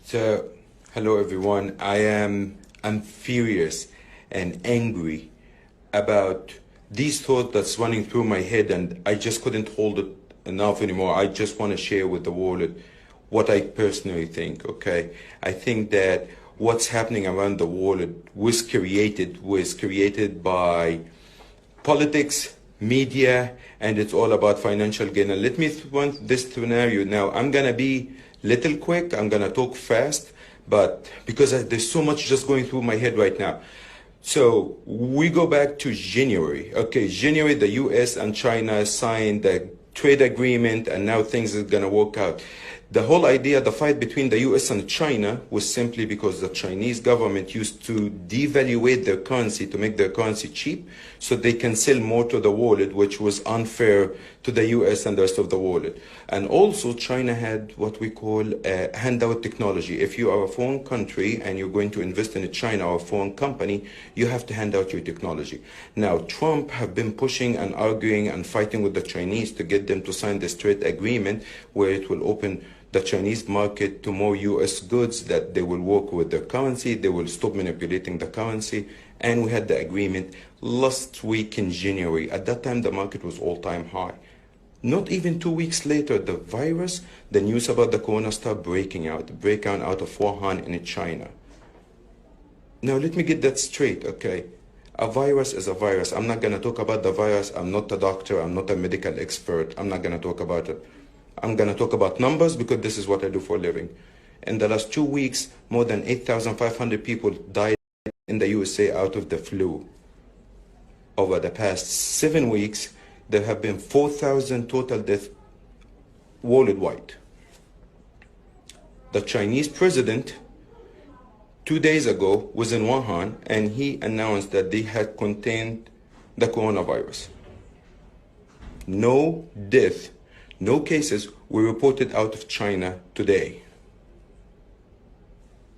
So, hello everyone. I'm furious and angry about these thoughts that's running through my head, and I just couldn't hold it enough anymore. I just want to share with the world what I personally think. Okay, I think that what's happening around the world was created by politics, media, and it's all about financial gain. And let me run this scenario now. I'm gonna be little quick. I'm gonna talk fast, but because there's so much just going through my head right now. So we go back to January. Okay, January, the U.S. and China signed the trade agreement, and now things are gonna work out. The whole idea, the fight between the US and China was simply because the Chinese government used to devaluate their currency to make their currency cheap so they can sell more to the world, which was unfair to the US and the rest of the world. And also China had what we call handout technology. If you are a foreign country and you're going to invest in China or a foreign company, you have to hand out your technology. Now, Trump have been pushing and arguing and fighting with the Chinese to get them to sign this trade agreement where it will open the Chinese market to more US goods, that they will work with their currency, they will stop manipulating the currency. And we had the agreement last week in January. At that time, the market was all-time high. Not even 2 weeks later, the news about the corona started breaking out of Wuhan in China. Now, let me get that straight, okay? A virus is a virus. I'm not going to talk about the virus. I'm not a doctor. I'm not a medical expert. I'm not going to talk about it. I'm going to talk about numbers because this is what I do for a living. In the last 2 weeks, more than 8,500 people died in the USA out of the flu. Over the past 7 weeks, there have been 4,000 total deaths worldwide. The Chinese president 2 days ago was in Wuhan, and he announced that they had contained the coronavirus. No death, no cases were reported out of China today.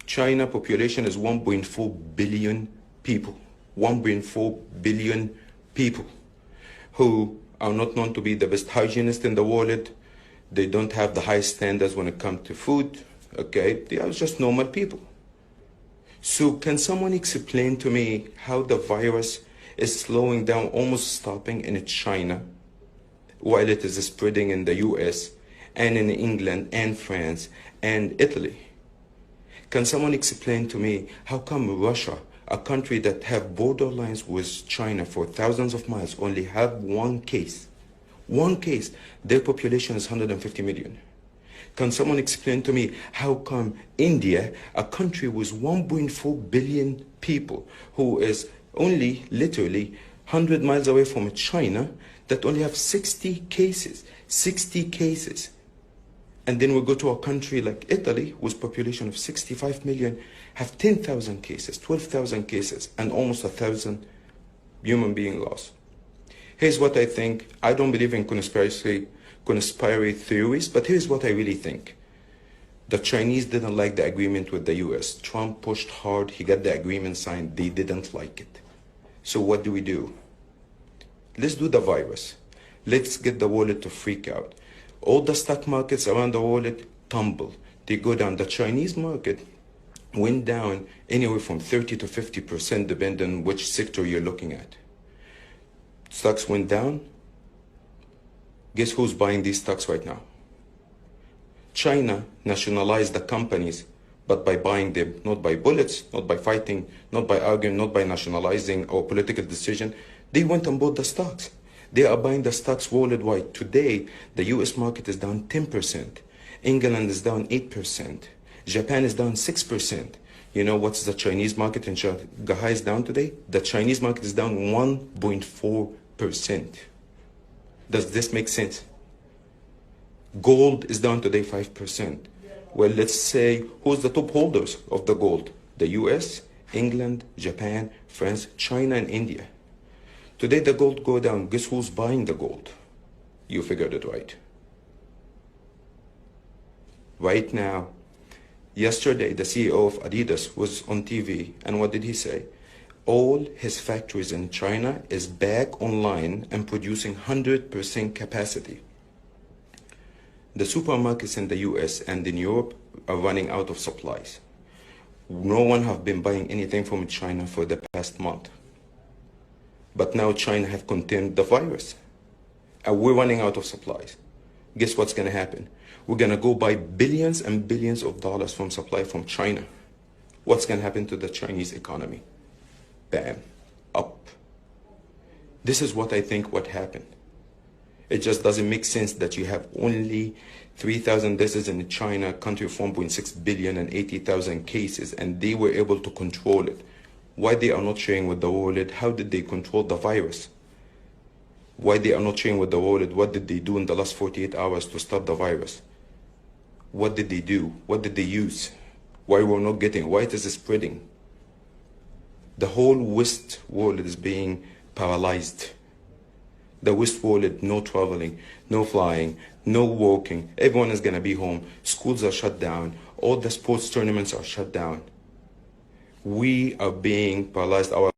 China population is 1.4 billion people. 1.4 billion people who are not known to be the best hygienists in the world. They don't have the highest standards when it comes to food. Okay, they are just normal people. So can someone explain to me how the virus is slowing down, almost stopping in China, while it is spreading in the US and in England and France and Italy? Can someone explain to me how come Russia, a country that have borderlines with China for thousands of miles, only have one case? One case. Their population is 150 million. Can someone explain to me how come India, a country with 1.4 billion people, who is only literally 100 miles away from China, that only have 60 cases, 60 cases. And then we go to a country like Italy, with population of 65 million, have 10,000 cases, 12,000 cases, and almost 1,000 human being lost. Here's what I think. I don't believe in conspiracy theories, but here's what I really think. The Chinese didn't like the agreement with the US. Trump pushed hard, he got the agreement signed, they didn't like it. So what do? Let's do the virus. Let's get the world to freak out. All the stock markets around the world tumble. They go down. The Chinese market went down anywhere from 30 to 50%, depending on which sector you're looking at. Stocks went down. Guess who's buying these stocks right now? China nationalized the companies, but by buying them, not by bullets, not by fighting, not by arguing, not by nationalizing or political decision. They went and bought the stocks. They are buying the stocks worldwide. Today, the US market is down 10%. England is down 8%. Japan is down 6%. You know what's the Chinese market in Shanghai is down today? The Chinese market is down 1.4%. Does this make sense? Gold is down today 5%. Well, let's say, who's the top holders of the gold? The US, England, Japan, France, China, and India. Today the gold go down. Guess who's buying the gold? You figured it right. Right now, yesterday the CEO of Adidas was on TV, and what did he say? All his factories in China is back online and producing 100% capacity. The supermarkets in the US and in Europe are running out of supplies. No one have been buying anything from China for the past month. But now China have contained the virus. And we're running out of supplies. Guess what's going to happen? We're going to go buy billions and billions of dollars from supply from China. What's going to happen to the Chinese economy? Bam, up. This is what I think what happened. It just doesn't make sense that you have only 3,000 deaths in China, a country of 1.6 billion and 80,000 cases, and they were able to control it. Why they are not sharing with the world? How did they control the virus? Why they are not sharing with the world? What did they do in the last 48 hours to stop the virus? What did they do? What did they use? Why we're not getting? Why it is spreading? The whole West world is being paralyzed. The West world, no traveling, no flying, no walking. Everyone is going to be home. Schools are shut down. All the sports tournaments are shut down. We are being paralyzed. Our